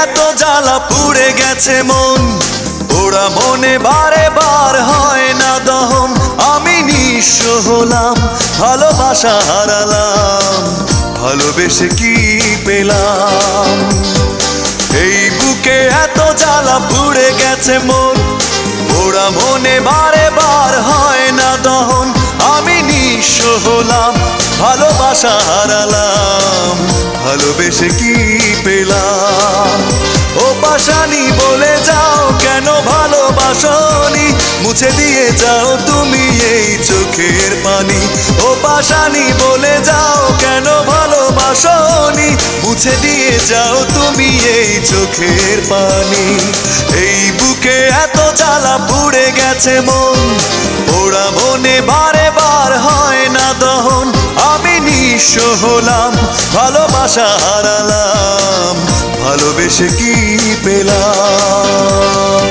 এত জ্বালা পুড়ে গেছে মন, ওরা মনে বারে বার হয় না দহন। আমি নিঃস্ব হলাম, ভালোবাসা হারালাম, ভালোবেসে কি পেলাম? এই বুকে এত জ্বালা পুড়ে গেছে মন, ওরা মনে বারে বার হয় না দহন। আমি নিঃস্ব হলাম, ভালোবাসা হারালাম, ভালোবেসে কি পেলাম? ও পাশানি বলে যাও কেন ভালোবাসনি, মুছে দিয়ে যাও তুমি এই চোখের পানি। ও পাশানি বলে যাও কেন ভালোবাসনি, মুছে দিয়ে যাও তুমি এই চোখের পানি। এই বুকে এত জ্বালা পুড়ে গেছে মন, ওরা মনে বারে বার হয় না দহন। আমি নিঃস্ব হলাম, ভালোবাসা হারালাম, ভালোবেসে কি পেলাম?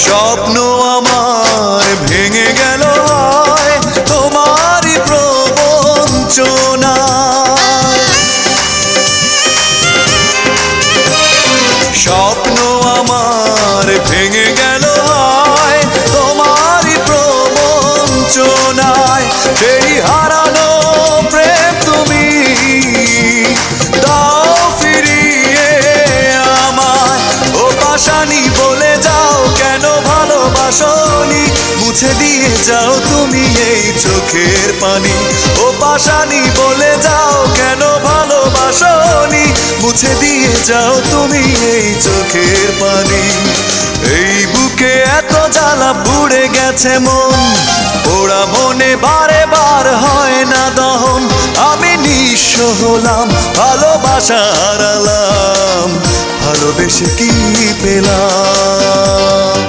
স্বপ্ন আমার ভেঙে গেল হয় তোমারই প্রবঞ্চনায়। স্বপ্ন আমার ভেঙে গেল হয় তোমারই প্রবঞ্চনায়। সেই হারানো প্রেম তুমি দাও ফিরিয়ে আমায়। ও পাশানি বলে যাও কেন ভালোবাসনি, মুছে দিয়ে যাও তুমি এই চোখের পানি। ও পাশানি বলে যাও কেন ভালোবাসনি, মুছে দিয়ে যাও তুমি এই চোখের পানি। এই বুকে এত জ্বালা পুড়ে গেছে মন, ওরা মনে বারে বার হয় না দহন। আমি নিঃস্ব হলাম, ভালোবাসা হারালাম, ভালোবেসে কি পেলাম?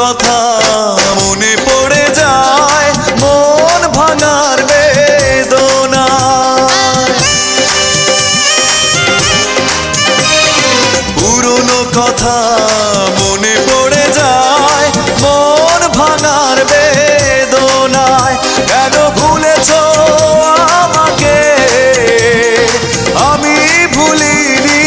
কথা মনে পড়ে যায় মন ভাঙার বেদনা। পুরনো কথা মনে পড়ে যায় মন ভাঙার বেদনায়। কেন ভুলেছো আমাকে, আমি ভুলিনি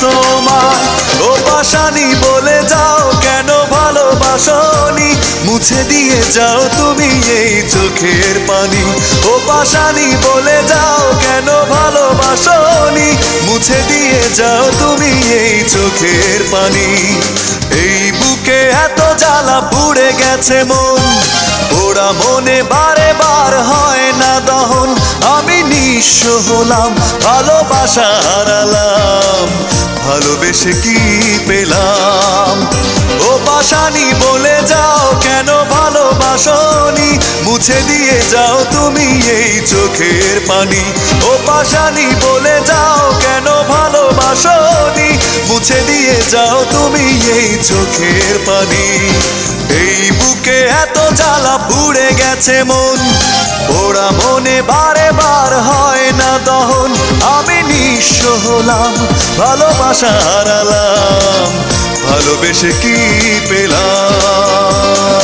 তোমায়। ও পাশানি বলে যাও কেন ভালোবাসনি, মুছে দিয়ে যাও তুমি এই চোখের পানি। ও পাশানি বলে যাও কেন ভালোবাসনি, মুছে দিয়ে যাও তুমি এই চোখের পানি। এই বুকে এত জ্বালা পুড়ে গেছে মন, ওরা মনে বারে বার হয় না দহন। আমি নিঃস্ব হলাম, ভালোবাসা হারালাম, ভালোবেসে কি পেলাম? ও পাশানি বলে যাও কেন ভালোবাসনি, মুছে দিয়ে যাও তুমি এই চোখের পানি। ও পাশানি বলে যাও কেন ভালোবাসনি, মুছে দিয়ে যাও তুমি এই চোখের পানি। এই বুকে এত জ্বালা পুড়ে গেছে মন, ওরা মনে বারে বার হয় না দহন। আমি নিঃস্ব হলাম, ভালোবাসা হারালাম, ভালোবেসে কি পেলাম?